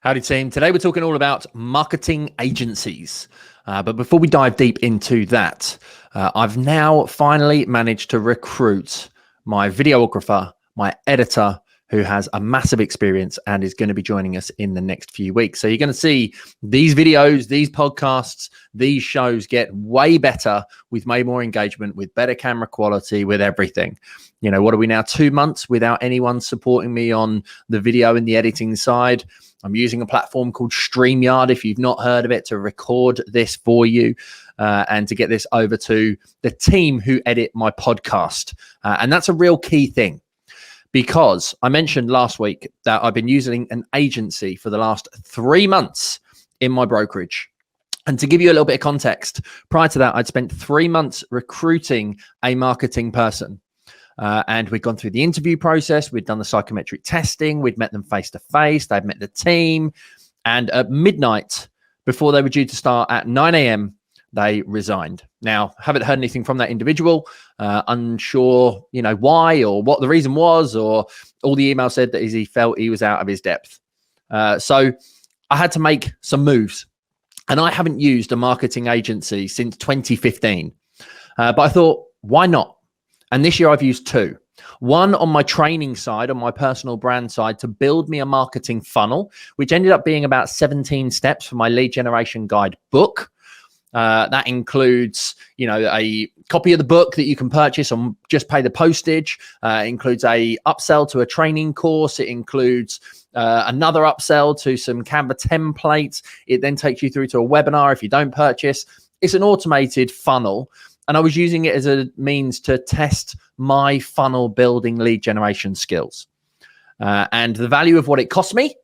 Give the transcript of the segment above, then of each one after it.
Howdy team. Today we're talking all about marketing agencies. But before we dive deep into that, I've now finally managed to recruit my videographer, my editor, who has a massive experience and is going to be joining us in the next few weeks. So you're going to see these videos, these podcasts, these shows get way better with way more engagement, with better camera quality, with everything. You know, what are we now, 2 months without anyone supporting me on the video and the editing side? I'm using a platform called StreamYard, if you've not heard of it, to record this for you and to get this over to the team who edit my podcast. And that's a real key thing, because I mentioned last week that I've been using an agency for the last 3 months in my brokerage. And to give you a little bit of context, prior to that, I'd spent 3 months recruiting a marketing person. And we'd gone through the interview process. We'd done the psychometric testing. We'd met them face to face. They'd met the team. And at midnight, before they were due to start at 9 a.m., they resigned. Now, haven't heard anything from that individual. Unsure, why or what the reason was, or all the email said that he felt he was out of his depth. So I had to make some moves. And I haven't used a marketing agency since 2015. But I thought, why not? And this year I've used two. One on my training side, on my personal brand side, to build me a marketing funnel, which ended up being about 17 steps for my lead generation guide book. That includes, a copy of the book that you can purchase and just pay the postage. It includes a upsell to a training course. It includes another upsell to some Canva templates. It then takes you through to a webinar if you don't purchase. It's an automated funnel. And I was using it as a means to test my funnel building lead generation skills. And the value of what it cost me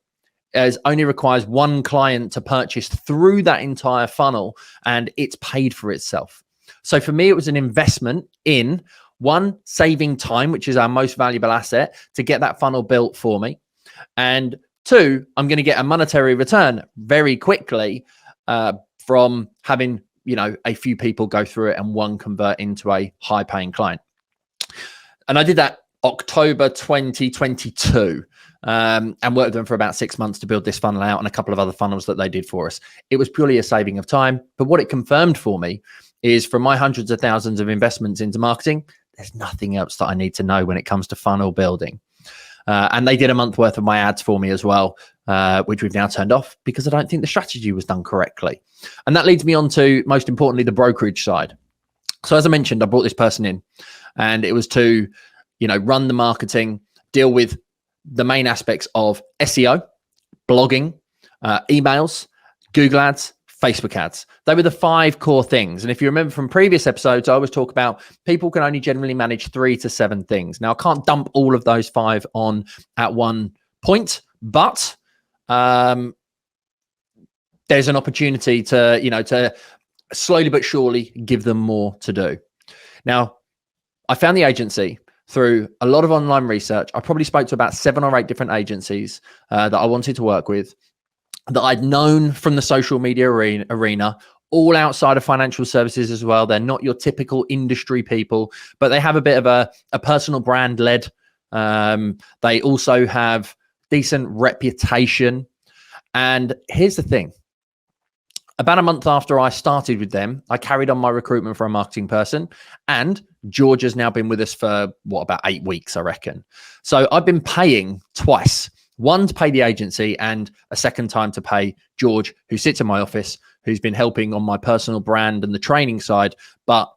is only requires one client to purchase through that entire funnel, and it's paid for itself. So for me, it was an investment in, one, saving time, which is our most valuable asset, to get that funnel built for me. And two, I'm going to get a monetary return very quickly from having a few people go through it and one convert into a high paying client. And I did that October 2022 and worked with them for about 6 months to build this funnel out and a couple of other funnels that they did for us. It was purely a saving of time. But what it confirmed for me is, from my hundreds of thousands of investments into marketing, there's nothing else that I need to know when it comes to funnel building. And they did a month worth of my ads for me as well, which we've now turned off because I don't think the strategy was done correctly. And that leads me on to, most importantly, the brokerage side. So as I mentioned, I brought this person in, and it was to, run the marketing, deal with the main aspects of SEO, blogging, emails, Google ads, Facebook ads. They were the 5 core things. And if you remember from previous episodes, I always talk about people can only generally manage 3 to 7 things. Now, I can't dump all of those 5 on at one point, but there's an opportunity to, to slowly but surely give them more to do. Now, I found the agency through a lot of online research. I probably spoke to about 7 or 8 different agencies that I wanted to work with, that I'd known from the social media arena, all outside of financial services as well. They're not your typical industry people, but they have a bit of a personal brand led. They also have decent reputation. And here's the thing. About a month after I started with them, I carried on my recruitment for a marketing person, and George has now been with us for about 8 weeks, I reckon. So I've been paying twice. One to pay the agency, and a second time to pay George, who sits in my office, who's been helping on my personal brand and the training side. But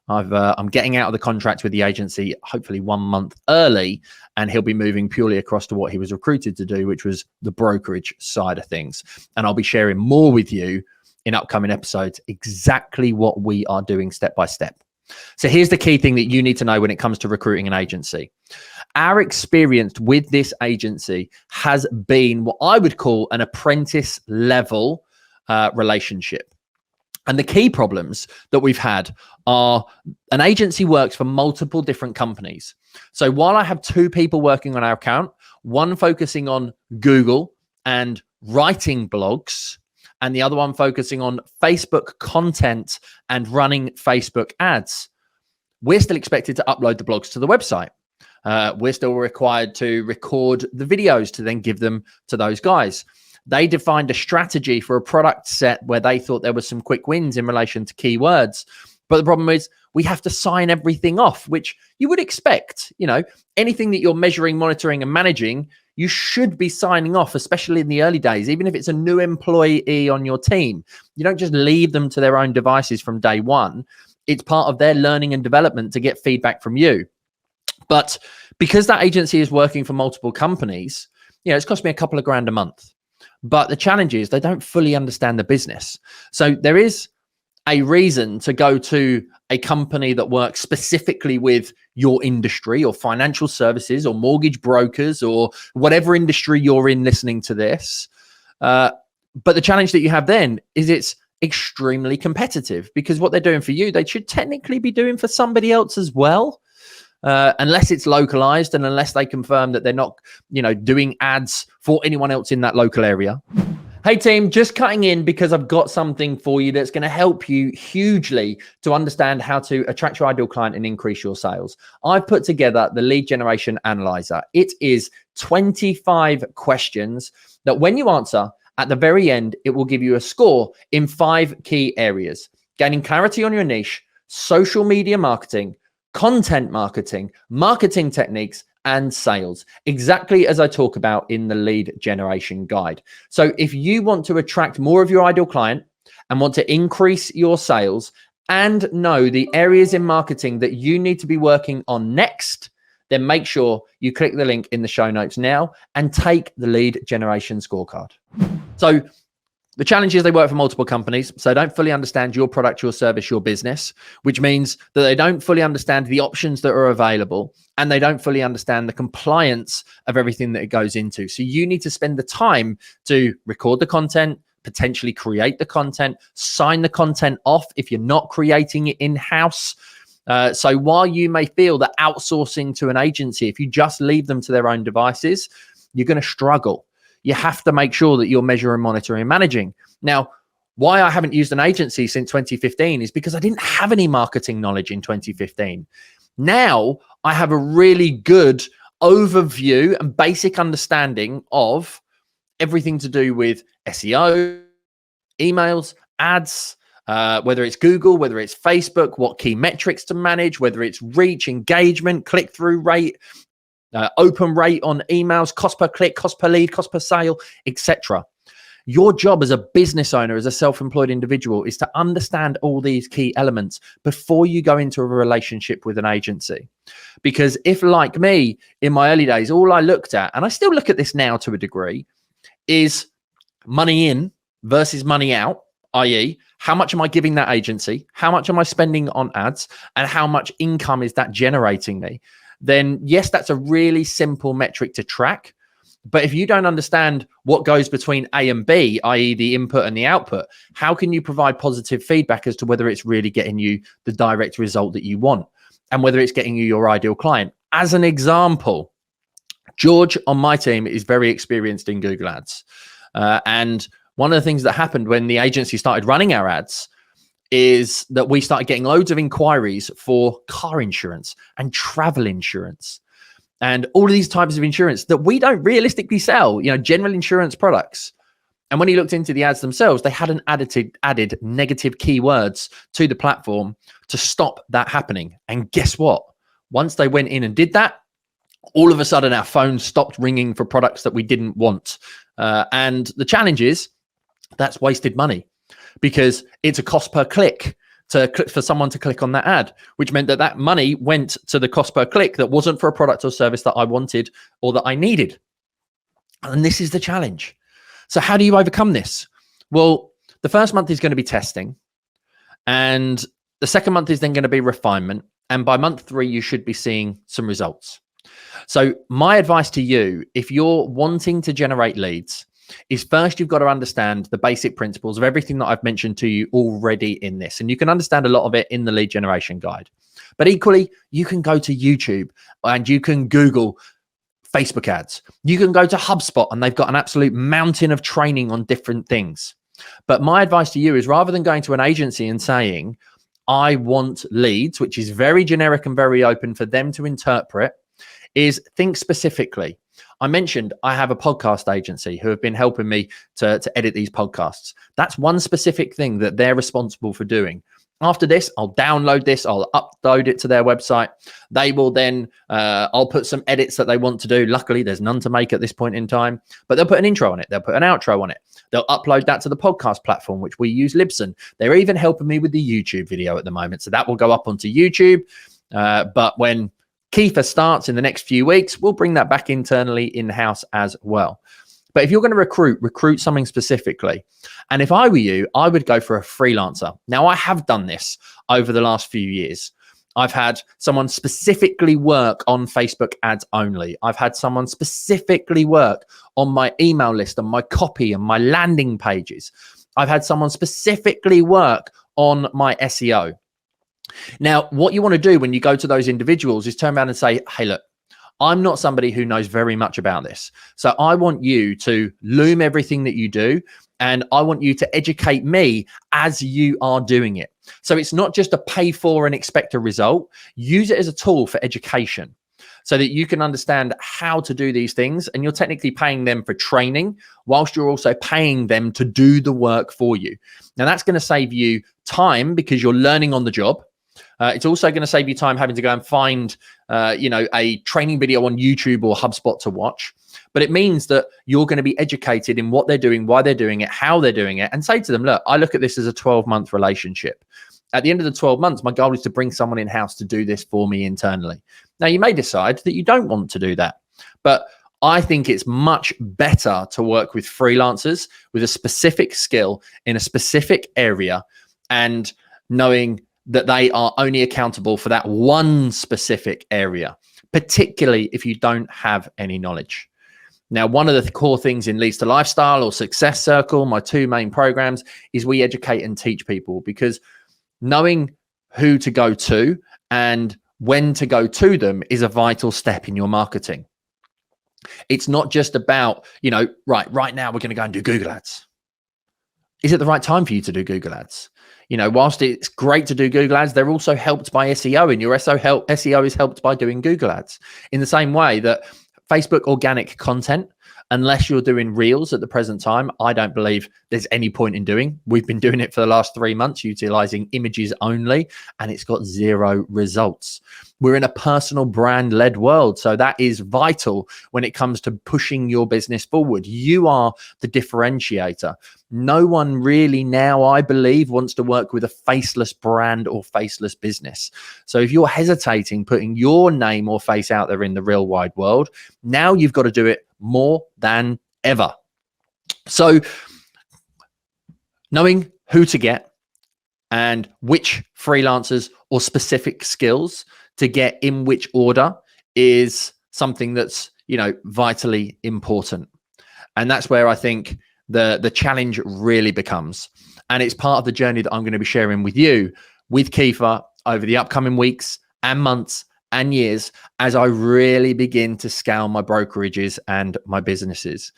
I'm getting out of the contract with the agency, hopefully 1 month early, and he'll be moving purely across to what he was recruited to do, which was the brokerage side of things. And I'll be sharing more with you in upcoming episodes, exactly what we are doing step by step. So here's the key thing that you need to know when it comes to recruiting an agency. Our experience with this agency has been what I would call an apprentice level relationship. And the key problems that we've had are, an agency works for multiple different companies. So while I have 2 people working on our account, one focusing on Google and writing blogs, and the other one focusing on Facebook content and running Facebook ads, we're still expected to upload the blogs to the website. We're still required to record the videos to then give them to those guys. They defined a strategy for a product set where they thought there was some quick wins in relation to keywords. But the problem is we have to sign everything off, which you would expect. Anything that you're measuring, monitoring, and managing, you should be signing off, especially in the early days. Even if it's a new employee on your team, you don't just leave them to their own devices from day one. It's part of their learning and development to get feedback from you. But because that agency is working for multiple companies, it's cost me a couple of grand a month. But the challenge is they don't fully understand the business. So there is a reason to go to a company that works specifically with your industry or financial services or mortgage brokers or whatever industry you're in listening to this. But the challenge that you have then is it's extremely competitive, because what they're doing for you, they should technically be doing for somebody else as well. Unless it's localized and unless they confirm that they're not, doing ads for anyone else in that local area. Hey team, just cutting in because I've got something for you that's going to help you hugely to understand how to attract your ideal client and increase your sales. I've put together the lead generation analyzer. It is 25 questions that when you answer at the very end, it will give you a score in 5 key areas: gaining clarity on your niche, social media marketing, content marketing, marketing techniques, and sales, exactly as I talk about in the lead generation guide. So if you want to attract more of your ideal client and want to increase your sales and know the areas in marketing that you need to be working on next, then make sure you click the link in the show notes now and take the lead generation scorecard. So the challenge is they work for multiple companies, so they don't fully understand your product, your service, your business, which means that they don't fully understand the options that are available, and they don't fully understand the compliance of everything that it goes into. So you need to spend the time to record the content, potentially create the content, sign the content off if you're not creating it in-house. So while you may feel that outsourcing to an agency, if you just leave them to their own devices, you're going to struggle. You have to make sure that you're measuring, monitoring, and managing. Now, why I haven't used an agency since 2015 is because I didn't have any marketing knowledge in 2015. Now, I have a really good overview and basic understanding of everything to do with SEO, emails, ads, whether it's Google, whether it's Facebook, what key metrics to manage, whether it's reach, engagement, click-through rate, open rate on emails, cost per click, cost per lead, cost per sale, etc. Your job as a business owner, as a self-employed individual, is to understand all these key elements before you go into a relationship with an agency. Because if, like me, in my early days, all I looked at, and I still look at this now to a degree, is money in versus money out, i.e., how much am I giving that agency? How much am I spending on ads? And how much income is that generating me? Then yes, that's a really simple metric to track. But if you don't understand what goes between A and B, i.e. the input and the output, how can you provide positive feedback as to whether it's really getting you the direct result that you want and whether it's getting you your ideal client? As an example, George on my team is very experienced in Google Ads. And one of the things that happened when the agency started running our ads is that we started getting loads of inquiries for car insurance and travel insurance and all of these types of insurance that we don't realistically sell, general insurance products. And when he looked into the ads themselves, they hadn't added negative keywords to the platform to stop that happening. And guess what? Once they went in and did that, all of a sudden our phone stopped ringing for products that we didn't want. And the challenge is that's wasted money, because it's a cost per click for someone to click on that ad, which meant that money went to the cost per click that wasn't for a product or service that I wanted or that I needed. And this is the challenge. So how do you overcome this? Well, the first month is going to be testing, and the second month is then going to be refinement. And by month 3, you should be seeing some results. So my advice to you, if you're wanting to generate leads, is first you've got to understand the basic principles of everything that I've mentioned to you already in this. And you can understand a lot of it in the lead generation guide. But equally, you can go to YouTube and you can Google Facebook ads. You can go to HubSpot and they've got an absolute mountain of training on different things. But my advice to you is, rather than going to an agency and saying, I want leads, which is very generic and very open for them to interpret, is think specifically. I mentioned I have a podcast agency who have been helping me to edit these podcasts. That's one specific thing that they're responsible for doing. After this, I'll download this, I'll upload it to their website. They will then, I'll put some edits that they want to do. Luckily, there's none to make at this point in time, but they'll put an intro on it. They'll put an outro on it. They'll upload that to the podcast platform, which we use, Libsyn. They're even helping me with the YouTube video at the moment. So that will go up onto YouTube. But when Kiefer starts in the next few weeks, we'll bring that back internally in-house as well. But if you're going to recruit something specifically. And if I were you, I would go for a freelancer. Now, I have done this over the last few years. I've had someone specifically work on Facebook ads only. I've had someone specifically work on my email list, on my copy, and my landing pages. I've had someone specifically work on my SEO. Now, what you want to do when you go to those individuals is turn around and say, hey, look, I'm not somebody who knows very much about this. So I want you to loom everything that you do, and I want you to educate me as you are doing it. So it's not just a pay for and expect a result. Use it as a tool for education so that you can understand how to do these things, and you're technically paying them for training whilst you're also paying them to do the work for you. Now that's going to save you time because you're learning on the job. It's also going to save you time having to go and find, a training video on YouTube or HubSpot to watch. But it means that you're going to be educated in what they're doing, why they're doing it, how they're doing it, and say to them, look, I look at this as a 12-month relationship. At the end of the 12 months, my goal is to bring someone in-house to do this for me internally. Now, you may decide that you don't want to do that, but I think it's much better to work with freelancers with a specific skill in a specific area, and knowing that they are only accountable for that one specific area, particularly if you don't have any knowledge. Now, one of the core things in Leads to Lifestyle or Success Circle, my two main programs, is we educate and teach people, because knowing who to go to and when to go to them is a vital step in your marketing. It's not just about, right now we're going to go and do Google ads. Is it the right time for you to do Google ads? Whilst it's great to do Google ads, they're also helped by SEO, and your SEO is helped by doing Google ads. In the same way that Facebook organic content, unless you're doing reels at the present time, I don't believe there's any point in doing. We've been doing it for the last 3 months, utilizing images only, and it's got 0 results. We're in a personal brand-led world, so that is vital when it comes to pushing your business forward. You are the differentiator. No one really now, I believe, wants to work with a faceless brand or faceless business. So if you're hesitating putting your name or face out there in the real wide world, now you've got to do it more than ever. So knowing who to get and which freelancers or specific skills to get in which order is something that's, vitally important. And that's where I think the challenge really becomes. And it's part of the journey that I'm going to be sharing with you, with Kiefer, over the upcoming weeks and months and years, as I really begin to scale my brokerages and my businesses.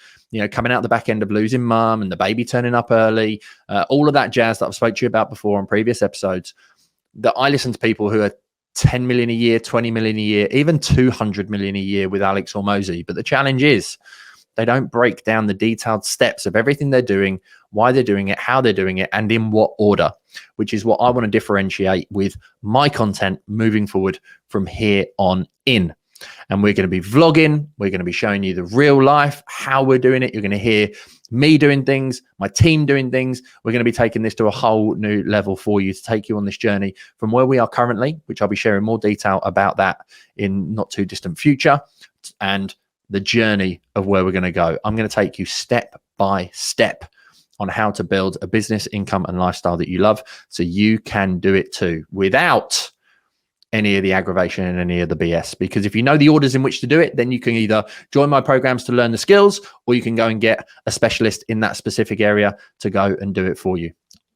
Coming out the back end of losing mum and the baby turning up early, all of that jazz that I've spoke to you about before on previous episodes, that I listen to people who are 10 million a year, 20 million a year, even 200 million a year with Alex or Mosey. But the challenge is they don't break down the detailed steps of everything they're doing, why they're doing it, how they're doing it, and in what order, which is what I want to differentiate with my content moving forward from here on in. And we're going to be vlogging. We're going to be showing you the real life, how we're doing it. You're going to hear me doing things, my team doing things. We're going to be taking this to a whole new level for you, to take you on this journey from where we are currently, which I'll be sharing more detail about that in not too distant future, and the journey of where we're going to go. I'm going to take you step by step on how to build a business, income, and lifestyle that you love, so you can do it too without any of the aggravation and any of the BS. Because if you know the orders in which to do it, then you can either join my programs to learn the skills, or you can go and get a specialist in that specific area to go and do it for you.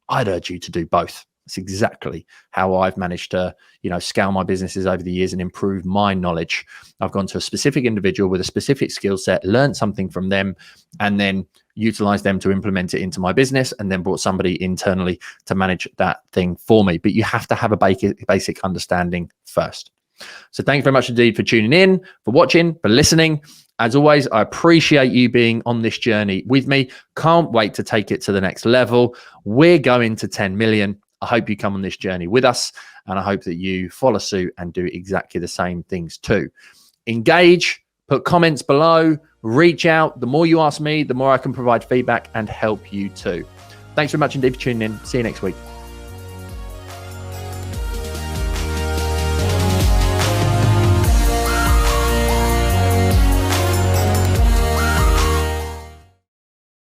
I'd urge you to do both. It's exactly how I've managed to, scale my businesses over the years and improve my knowledge. I've gone to a specific individual with a specific skill set, learned something from them, and then utilized them to implement it into my business, and then brought somebody internally to manage that thing for me. But you have to have a basic understanding first. So thank you very much indeed for tuning in, for watching, for listening. As always, I appreciate you being on this journey with me. Can't wait to take it to the next level. We're going to 10 million. I hope you come on this journey with us, and I hope that you follow suit and do exactly the same things too. Engage, put comments below, reach out. The more you ask me, the more I can provide feedback and help you too. Thanks very much indeed for tuning in. See you next week.